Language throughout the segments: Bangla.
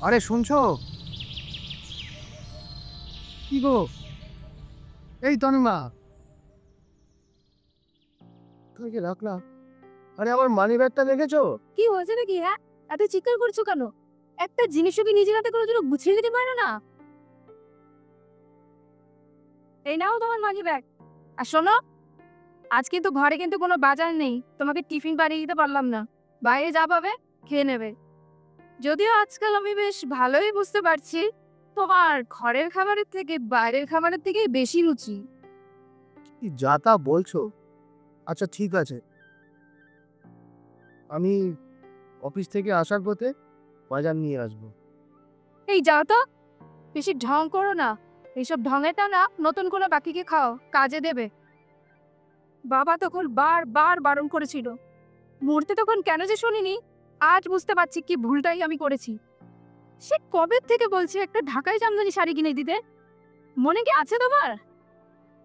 আরে শুনছো? কি গো? এই তনিমা, তুমি কি রাখলা? আরে আমার মানি ব্যাগটা দেখেছো? কি হয়েছে নাকি? হ্যাঁ, এত চিৎকার করছো কেন? একটা জিনিসও কি নিজের হাতে করে জন্য গুছিয়ে নিতে পারো না? এই নাও তোমার মানি ব্যাগ। আর শোনো, আজ কিন্তু ঘরে কিন্তু কোনো বাজার নেই, তোমাকে টিফিন বানিয়ে দিতে পারলাম না। বাইরে যা পাবে খেয়ে নেবে। যদিও আজকাল আমি বেশ ভালোই বুঝতে পারছি তোমার ঘরের খাবারের থেকে বাইরের খাবারের থেকেই বেশি রুচি। কি যা তা বলছো? আচ্ছা ঠিক আছে, আমি অফিস থেকে আসার পথে বাজার নিয়ে আসবো। এই যাও তো, বেশি ঢং করো না। এইসব ঢঙেটা না নতুন করে বাকিকে খাও, কাজে দেবে। বাবা তখন বারবার বারণ করেছিল, মরতে তখন কেন যে শুনিনি। আজ বুঝতে পারছি কি ভুলটাই আমি করেছি। সে কবে থেকে বলছে একটা ঢাকাই জামদানি শাড়ি কিনে দিতে। মনে কি আছে তোমার?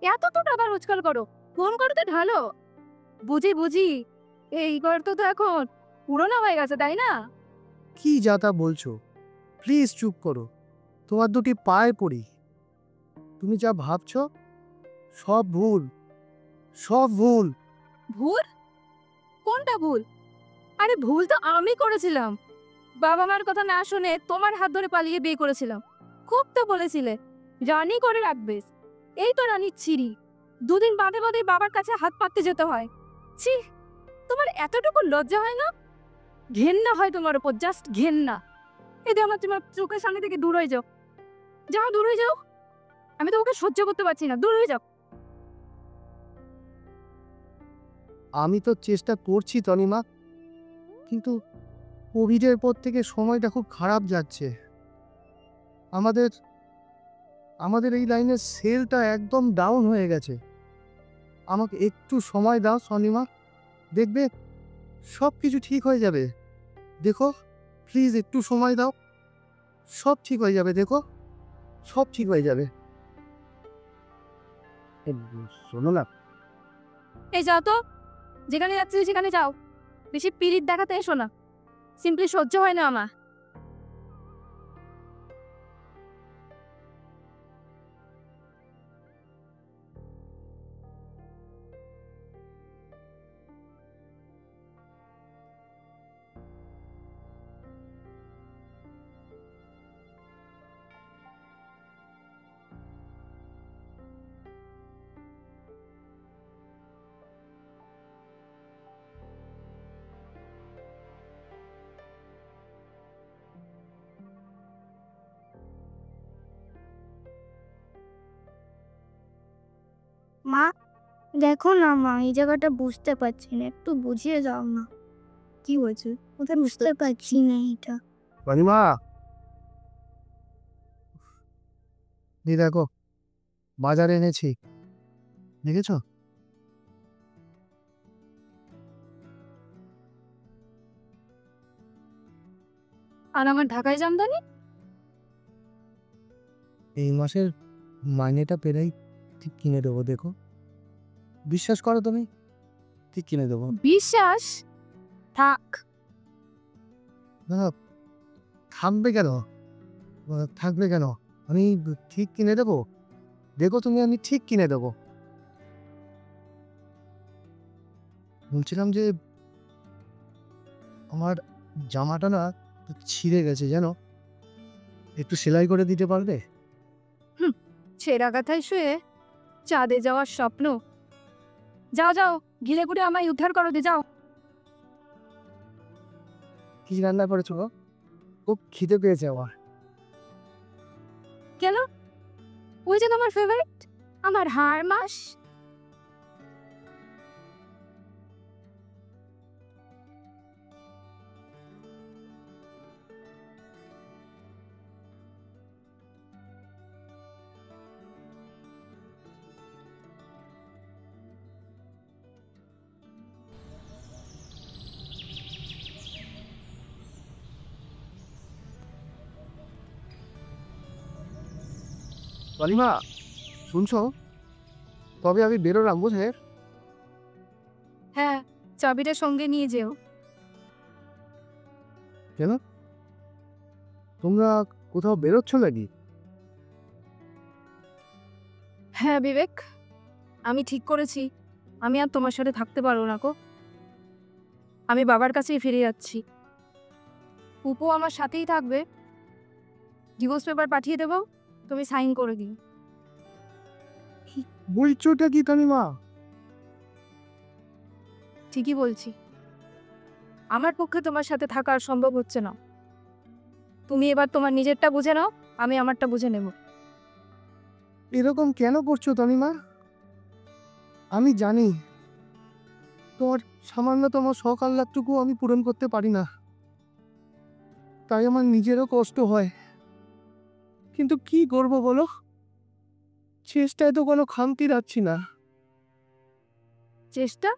এত তো টাকা রোজগার করো, ফোন করতে ঢালো। বুঝি বুঝি, এই ঘর তো এখন পুরোনো হয়ে গেছে, তাই না? কি যা তা বলছো? প্লিজ চুপ করো, তোমার দুটি পায়ে পড়ি। তুমি যা ভাবছো সব ভুল, সব ভুল। ভুল? কোনটা ভুল? আরে ভুল তো আমি করেছিলাম। বাবা মার কথা না শুনে তোমার হাত ধরে পালিয়ে বিয়ে করেছিলাম। খুব তো বলেছিলে রানী করে রাখবে। এই তো রানীর ছিরি, দুদিন বাদে বাদে বাবার কাছে হাত পাততে যেতে হয়। ছি, তোমার এতটুকু লজ্জা হয় না? ঘেন্না হয় তোমার উপর, জাস্ট ঘেন্না। এতে আমার তোমার চোখের সামনে থেকে দূর হয়ে যাও। যাও, দূর হয়ে যাও। আমি তোমাকে সহ্য করতে পারছি না, দূর হয়ে যাও। আমি তো চেষ্টা করছি তনিমা, কিন্তু কোভিডের পর থেকে সময়টা খুব খারাপ যাচ্ছে। আমাদের আমাদের এই লাইনের সেলটা একদম ডাউন হয়ে গেছে। আমাকে একটু সময় দাও সনিমা, দেখবে সব কিছু ঠিক হয়ে যাবে। দেখো, প্লিজ একটু সময় দাও, সব ঠিক হয়ে যাবে। দেখো, সব ঠিক হয়ে যাবে। এ, শোনো না, এই যাও তো, যেখানে যাচ্ছি সেখানে যাও। বেশি পিরিত দেখাতে এসো না, সিম্পলি সহ্য হয় না আমার। মা, দেখো না মা, এই জায়গাটা বুঝতে পারছি না, একটু বুঝিয়ে যাও না। কি হয়েছে? কোথায় বুঝতে পারছি না এটা। সনিমা, এই দেখো বাজারে এনেছি, দেখেছো? আর আমার ঢাকায় জামদানি? এই মাসের মাইনেটা পেলেই ঠিক কিনে দেবো। দেখো, বিশ্বাস করো তুমি, ঠিক কিনে দেবো। বিশ্বাস? থাক। না, থাকবে কেন? থাকবে কেন? আমি ঠিক কিনে দেবো। দেখো তুমি, আমি ঠিক কিনে দেবো। বলছিলাম যে আমার জামাটা না ছিঁড়ে গেছে, জানো? একটু সেলাই করে দিতে পারবে? হুম, ছেঁড়া কাঁথায় শুয়ে চাঁদে যাওয়ার স্বপ্ন। যাও যাও, গিলে গুড়ে আমায় উদ্ধার করো, দে যাও। কি রান্না করেছো গো? খুব খিদে পেয়েছে আমার। কেন? ওই যে তোমার ফেভারিট, আমার হাড় মাস। কালিমা, শুনছো? তবে আমি বেরোলাম, বুঝলে? হ্যাঁ, চাবিটা সঙ্গে নিয়ে যেও। কেন? তোমরা কোথাও বেরোচ্ছ নাকি? হ্যাঁ বিবেক, আমি ঠিক করেছি আমি আর তোমার সাথে থাকতে পারবো না গো। আমি বাবার কাছেই ফিরে যাচ্ছি। উপু আমার সাথেই থাকবে। ডিভোর্স পেপার পাঠিয়ে দেবো, তুমি সাইন করে দিও। বলছোটা কি তনিমা? ঠিকই বলছি, আমার পক্ষে তোমার সাথে থাকা আর সম্ভব হচ্ছে না। তুমি এবার তোমার নিজেরটা বুঝে নাও, আমি আমারটা বুঝে নেব। এরকম কেন করছো তনিমা? আমি জানি তোমার সামান্যতম শখ আহ্লাদটুকু আমি পূরণ করতে পারি না, তাই আমার নিজেরও কষ্ট হয়। কিন্তু কি করব বলো, চেষ্টায় তো কোনো খামতি রাখছি না। চেষ্টা?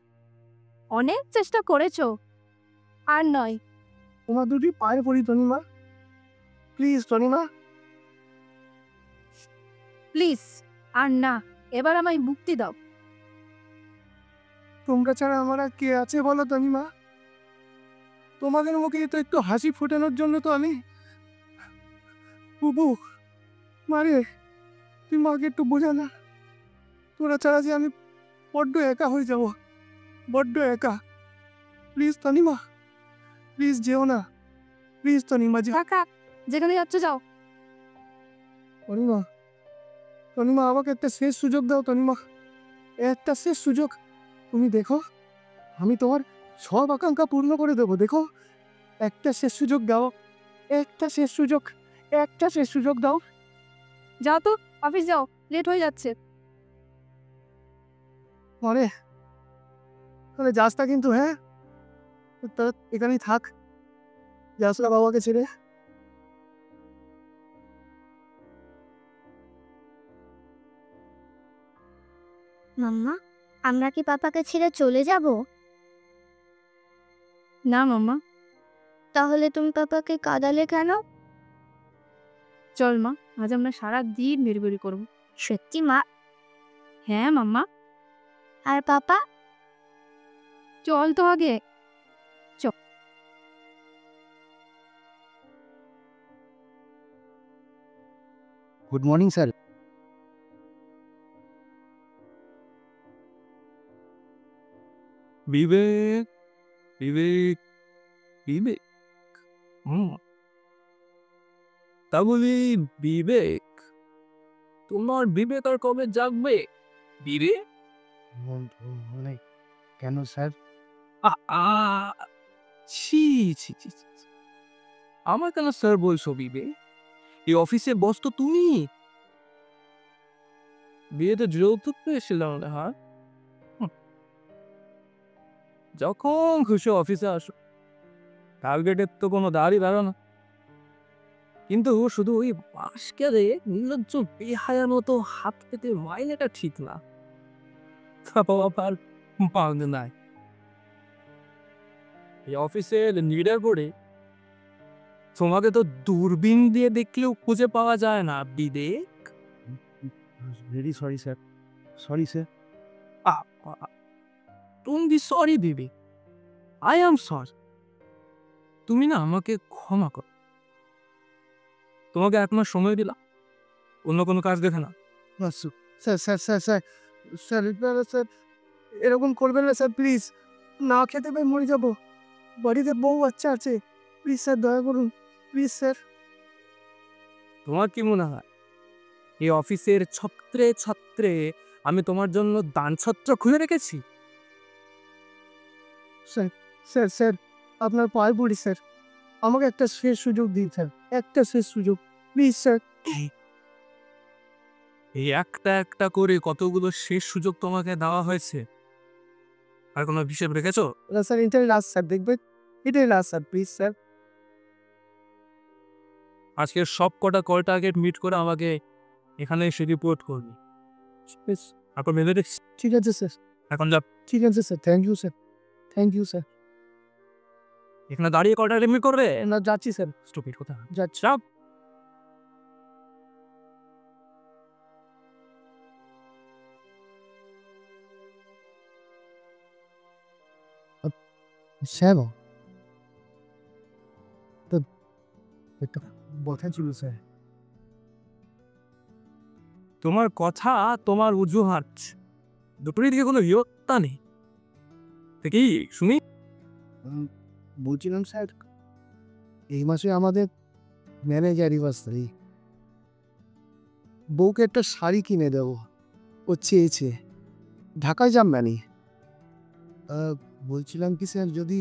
অনেক চেষ্টা করেছো, আর নয়। তোমার দুটি পায়ে পড়ি তনিমা, প্লিজ তনিমা। প্লিজ, আর না, এবার আমায় মুক্তি দাও। তোমরা ছাড়া আমার আর কে আছে বলো তনিমা? তোমাদের মুখে তো একটু হাসি ফোটানোর জন্য তো আমি। বুবু, মারে, তুই মাকে একটু বোঝা না, তোরা ছাড়া যে আমি বড্ড একা হয়ে যাব, বড্ড একা। প্লিজ তনিমা, প্লিজ যেও না, প্লিজ তনিমা যে। কাকা, যেখানে যাচ্ছ যাও। তনিমা, তনিমা আমাকে একটা শেষ সুযোগ দাও তনিমা, একটা শেষ সুযোগ। তুমি দেখো, আমি তোমার সব আকাঙ্ক্ষা পূর্ণ করে দেবো, দেখো। একটা শেষ সুযোগ দাও, একটা শেষ সুযোগ, একটা শেষ সুযোগ দাও। যাও তো, অফিস যাও, লেট হয়ে যাচ্ছে। মানে তাহলে যাস না কিন্তু, হ্যাঁ? তা এখানেই থাক, যাস না বাবাকে ছেড়ে। মাম্মা, আমরা কি পাপাকে ছেড়ে চলে যাব? না মাম্মা। তাহলে তুমি পাপাকে কাঁদালে কেন? চল মা, আজ আমরা সারা দিন বেরিবেরি করবো। সত্যি মা? হ্যাঁ মাম্মা, আর পাপা? চল তো আগে। Good morning sir. Vivek, Vivek, Vivek. তা বলি বিবেক, তোমার বিবেক আর কবে জাগবে? বিবেক? মানে কেন স্যার? আ আ ছি ছি ছি ছি ছি। আমার কেন স্যার বলছো বিবেক? এই অফিসে বস তো তুমি। বিয়েতে যৌতুক পেয়েছিলাম না, হ্যাঁ? যখন খুশি অফিসে আসো, টার্গেটের তো কোনো দাঁড়ই বেরো না। কিন্তু শুধু ওই বাঁশকে নির্লজ্জ বেহায়ার মতো হাত পেতে মাইনেটা ঠিক না। তারপর আবার পাওনা নাই। এই অফিসের লিডার বোর্ডে তোমাকে তো দূরবীন দিয়ে দেখলেও খুঁজে পাওয়া যায় না Vivek. Very sorry sir, sorry sir. Don't be sorry Vivek, I am sorry. তুমি না আমাকে ক্ষমা করো। তোমাকে 1 মাস সময় দিলাম, অন্য কোনো কাজ দেখে না। Sir sir sir sir sir আপনারা স্যার এরকম করবেন না স্যার, প্লিজ। না খেতে পেয়ে মরে যাবো, বাড়িতে বউ বাচ্চা আছে, প্লিজ স্যার দয়া করুন, প্লিজ স্যার। তোমার কি মনে হয় এই অফিসের ছত্রে ছত্রে আমি তোমার জন্য দানছত্র খুলে রেখেছি? স্যার স্যার স্যার আপনার পায়ে পড়ি স্যার, আমাকে একটা শেষ সুযোগ দিন স্যার, একটা শেষ সুযোগ, প্লিজ স্যার। এই একটা একটা করে কতগুলো শেষ সুযোগ তোমাকে দেওয়া হয়েছে, আর কোনো হিসেব রেখেছো? না স্যার, এটাই লাস্ট স্যার, দেখবেন, এটাই লাস্ট স্যার, প্লিজ স্যার। আজকের সব কটা কল টার্গেট মিট করে আমাকে এখানে এসে রিপোর্ট করবি। Yes, এখন মেলে রেখেছি, ঠিক আছে স্যার, এখন যা। ঠিক আছে sir, thank you sir, thank you sir. এখানে দাঁড়িয়ে কল টার্গেট মিট করবে? না যাচ্ছি স্যার, স্টুপিড কথা। যাচ্ছি। চাপ। শ্যাম, তো একটু কথা ছিল স্যার। তোমার কথা, তোমার অজুহাত, দুটোরই দিকে কোনো বিরক্তা নেই। তা কি শুনি? বলছিলাম স্যার, এই মাসে আমাদের ম্যারেজ অ্যানিভার্সারি। বউকে একটা শাড়ি কিনে দেবো, ও চেয়েছে। ঢাকায় যাম মানে। বলছিলাম কি স্যার, যদি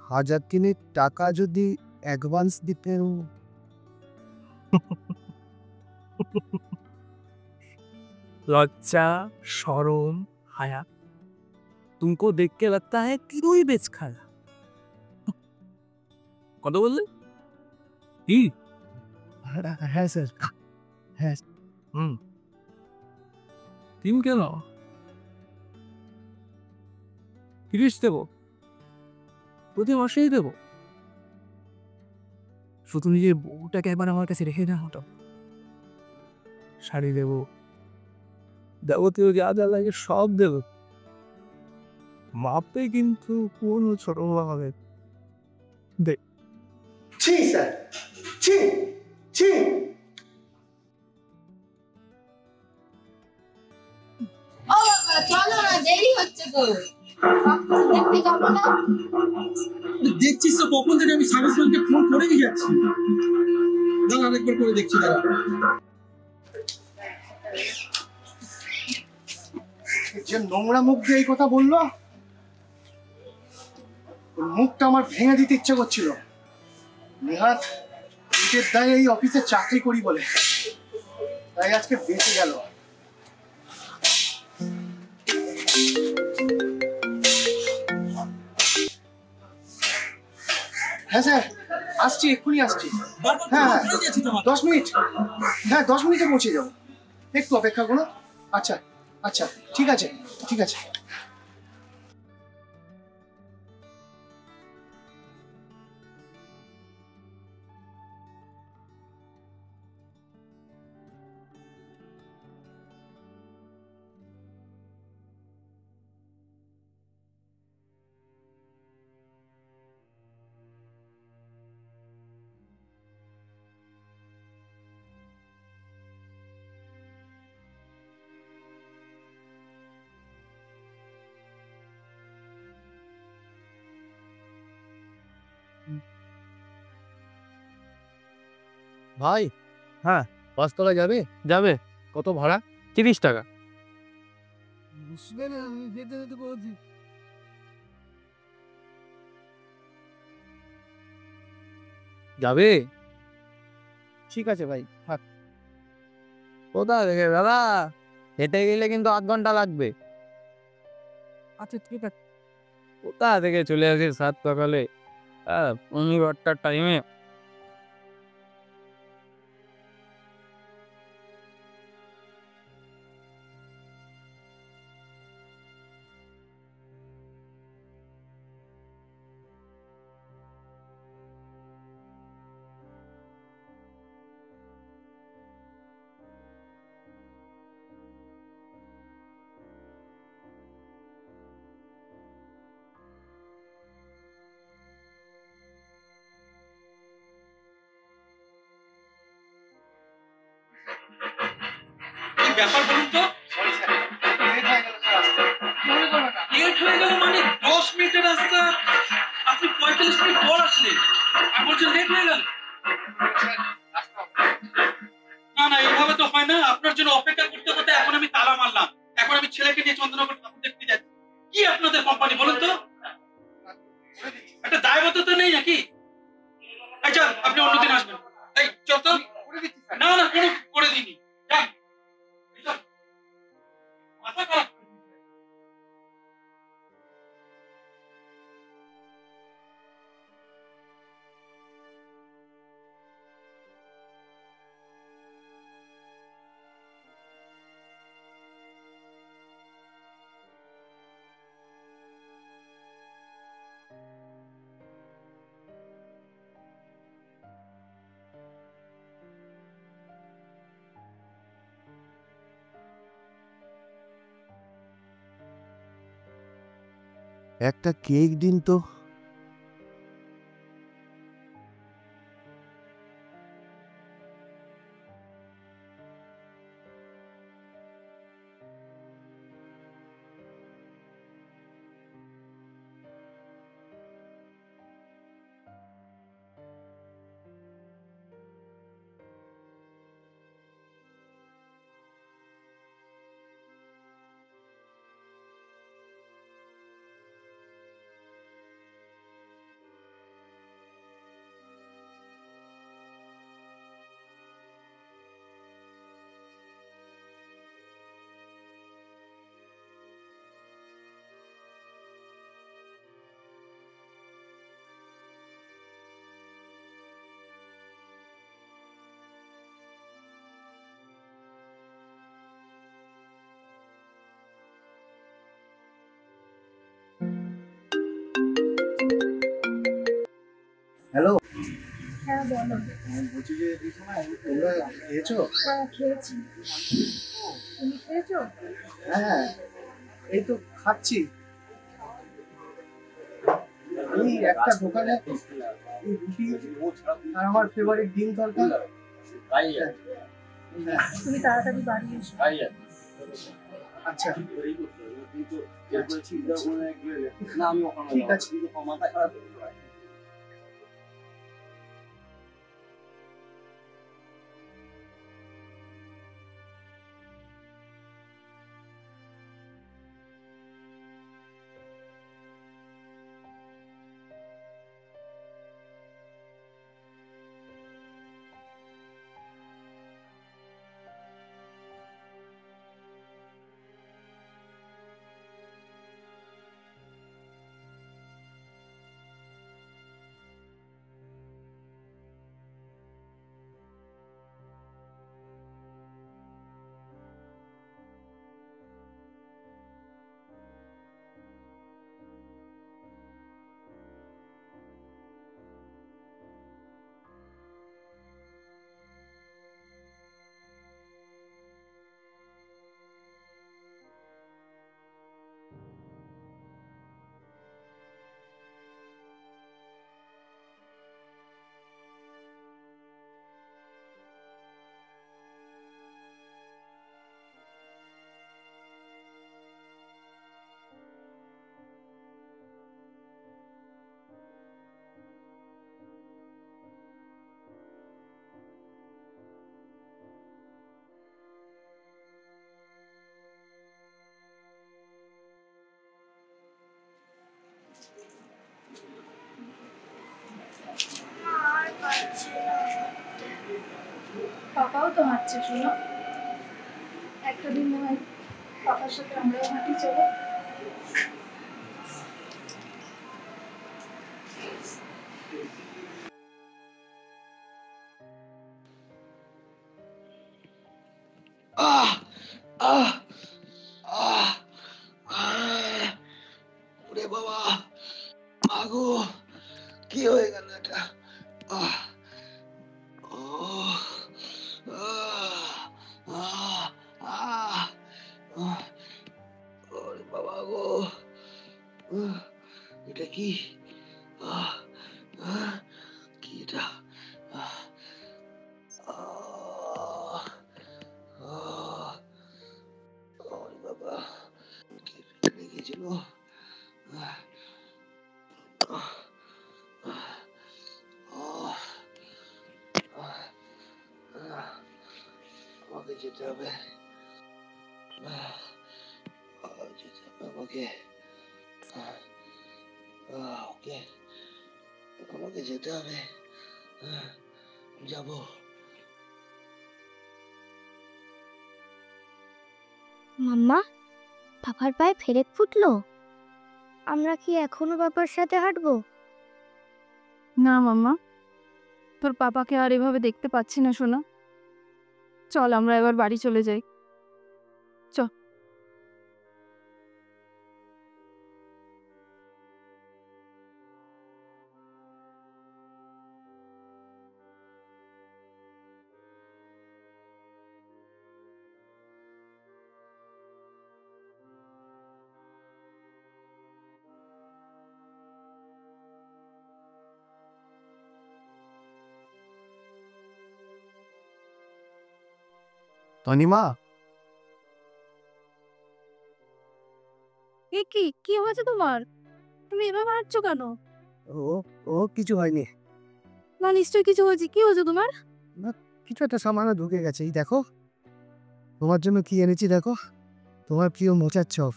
1,000 টাকা যদি অ্যাডভান্স দিতেন। लज्जा, शर्म, हया, तुमको देख के लगता है कि कोई बेच खाया। কত বললে? কি? হ্যাঁ স্যার, হ্যাঁ। হুম। তিন কেন? 30 দেবো, প্রতি মাসেই দেবো। শুধু নিজের বউটাকে একবার আমার কাছে রেখে না হতো। শাড়ি দেবো, যাবতীয় যা যা লাগে সব দেবো। মাপে কিন্তু কোনো ছোট হবে। ছি স্যার, ছি, ছি। ও বাবা, চলো না, দেরি হচ্ছে তো। দেখতে যাবো না? দেখছিস তো কখন থেকে আমি সার্ভিস ম্যানকে ফোন করেই যাচ্ছি। দাঁড়া, আরেকবার করে দেখছি, দাঁড়া। যে নোংরা মুখ দিয়ে এই কথা বললো, ওর মুখটা আমার ভেঙে দিতে ইচ্ছে করছিল। নেহাত পেটের দায়ে এই অফিসে চাকরি করি বলে, তাই আজকে বেঁচে গেল। হ্যাঁ স্যার, আসছি, এক্ষুনি আসছি। হ্যাঁ হ্যাঁ, 10 মিনিট। হ্যাঁ 10 মিনিটে পৌঁছে যাবো, একটু অপেক্ষা করো। আচ্ছা আচ্ছা, ঠিক আছে ঠিক আছে। ভাই, হ্যাঁ, 5 তলা যাবে? যাবে। কত ভাড়া? 30 টাকা। যাবে? ঠিক আছে ভাই, থাক। কোথা থেকে দাদা? হেঁটে গেলে কিন্তু 8 ঘন্টা লাগবে। আচ্ছা ঠিক আছে। কোথা থেকে চলে আসি 7 সকালে? 15টার টাইমে। কি ব্যাপার বলুন তো? সরি স্যার, লেট হয়ে গেল স্যার আসতে। মনে করো না। লেট হয়ে গেল মানে 10 মিনিটের রাস্তা আপনি 45 মিনিট পর আসলেন, আর বলছেন লেট হয়ে গেল। স্যার, আসতে হবে। না না, এইভাবে তো হয় না। আপনার জন্য অপেক্ষা করতে করতে এখন আমি তালা মারলাম। এখন আমি ছেলেকে নিয়ে চন্দ্রনগর ঠাকুর দেখতে যাচ্ছি। কি আপনাদের কোম্পানি বলুন তো? একটা দায়বদ্ধতা নেই নাকি? এই চল, আপনি অন্যদিন আসবেন। এই চল তো। না না, কোনো করে দিইনি। যান। এই চল। মাথা খারাপ। একটা কেক দিন তো। হ্যালো, হ্যাঁ বলো। বলছি যে তোমরা খেয়েছো? হ্যাঁ খেয়েছি। তুমি খেয়েছো? হ্যাঁ, এই তো খাচ্ছি। এই একটা দোকানে এই রুটি আর আমার ফেভারিট ডিম তরকা। হ্যাঁ, তুমি তাড়াতাড়ি বাড়ি এসো। আচ্ছা ঠিক আছে। আর পারছি না। পাপাও তো হাঁটছে শোনো। একটা দিন মনে হয় পাপার সাথে আমরাও হাঁটি, চলো। আহ আহ আহ আহ ওরে বাবা, আগো কি হয়ে গেল এটা? আহ ও আহ আহ আহ আহ, ওরে বাবা গো, এটা কি? আহ আহ, কি এটা? আহ আহ আহ, ওরে বাবা, কি ফেটে গেছিল? আহ আহ আহ আহ, আমাকে যেতে হবে। আহ, যেতে হবে আমাকে। ওকে, আমাকে যেতে হবে। আহ, যাবো। মাম্মা, পাপার পায়ে ফেরেক ফুটলো। আমরা কি এখনো পাপার সাথে হাঁটবো? না মাম্মা, তোর পাপাকে আর এভাবে দেখতে পাচ্ছি না শোনা। চল আমরা এবার বাড়ি চলে যাই। চ। তনিমা, এ কি কি হয়েছে তোমার? তুমি এভাবে হাঁটছো কেন? ও ও কিছু হয়নি। না নিশ্চয়ই কিছু হয়েছে। কি হয়েছে তোমার? না, কিছু একটা সামান্য ঢুকে গেছে। এই দেখো, তোমার জন্য কি এনেছি দেখো, তোমার প্রিয় মোচার চপ।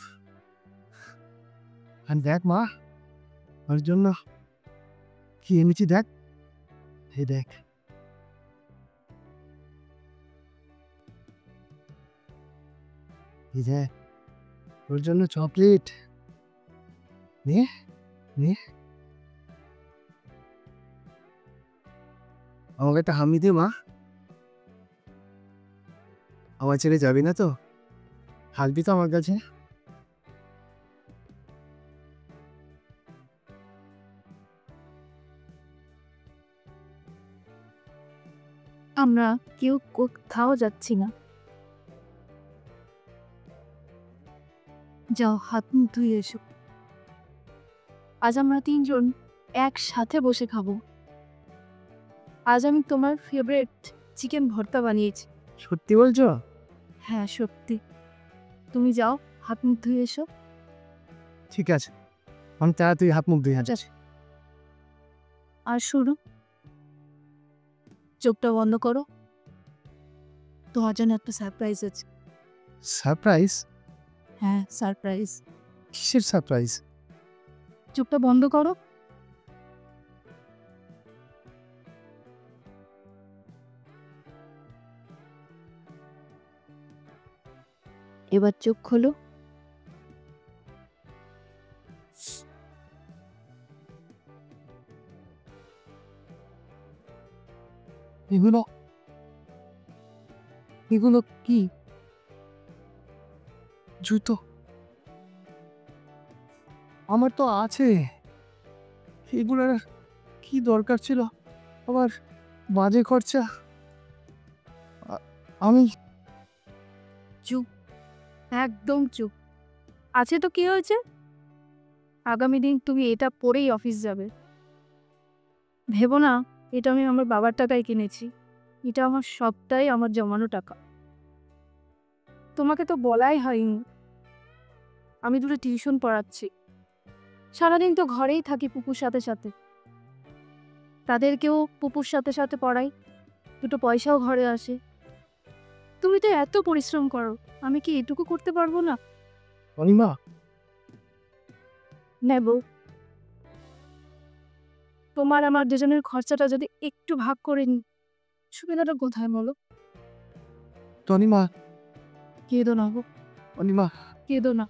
আর দেখ মা, ওর জন্য কি এনেছি দেখ। এই দেখ, এই দেখ, ওর জন্য চকলেট। নে নে, আমাকে একটা হামি দে মা। আমার ছেড়ে যাবি না তো? থাকবি তো আমার কাছে? আমরা কেউ কোথাও যাচ্ছি না। যাও হাত মুখ ধুয়ে এসো। আজ আমরা 3 জন একসাথে বসে খাবো। আজ আমি তোমার ফেভারিট চিকেন ভর্তা বানিয়েছি। সত্যি বলছো? হ্যাঁ সত্যি। তুমি যাও হাত মুখ ধুয়ে এসো। ঠিক আছে, আমি তাড়াতাড়ি হাত মুখ ধুয়ে যাচ্ছি। আর শুনো, চোখটা বন্ধ করো, তোমার জন্য একটা সারপ্রাইজ আছে। সারপ্রাইজ? হ্যাঁ সারপ্রাইজ। কিসের সারপ্রাইজ? চোখটা বন্ধ করো। এবার চোখ খোলো। এগুলো এগুলো কি? জুতো? আমার তো আছে। এগুলোর কি দরকার ছিল? আবার বাজে খরচা। আমি চুপ, একদম চুপ। আছে তো কি হয়েছে? আগামী দিন তুমি এটা পরেই অফিস যাবে। ভেবো না এটা আমি আমার বাবার টাকায় কিনেছি। এটা আমার সবটাই আমার জমানো টাকা। তোমাকে তো বলাই হয়নি, আমি দুটো টিউশন পড়াচ্ছি। সারাদিন তো ঘরেই থাকি পুপুর সাথে সাথে। তাদেরকেও পুপুর সাথে সাথে পড়াই, দুটো পয়সাও ঘরে আসে। তুমি তো এত পরিশ্রম করো, আমি কি এটুকু করতে পারবো না? অনিমা, নেব। তোমার আমার দুজনের খরচাটা যদি একটু ভাগ করে নিই, সুবিধাটা কোথায় বলো? তনিমা, কেঁদো না গো, অনিমা। কেঁদো না।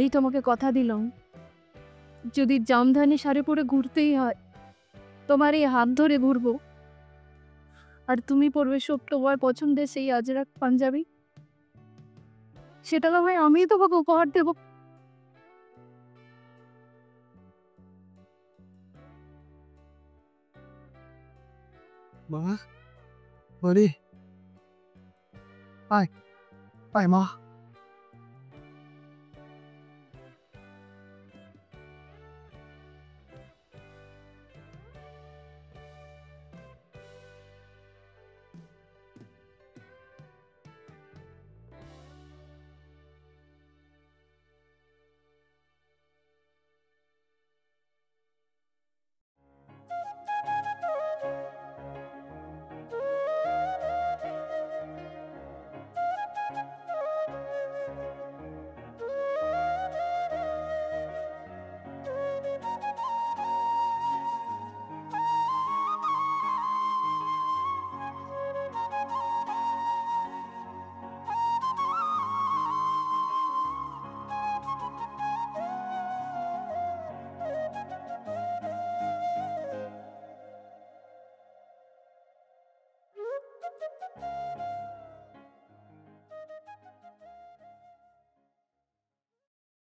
এই তোমাকে কথা দিলাম, যদি জামদানি শাড়ি পরে ঘুরতেই হয়, তোমার এই হাত ধরে ঘুরবো। আর তুমি পরবে সব তোমার পছন্দের সেই আজরাক পাঞ্জাবি। সেটা না হয় আমি তোমাকে উপহার দেবো। মা, বলি, আয় আয় মা।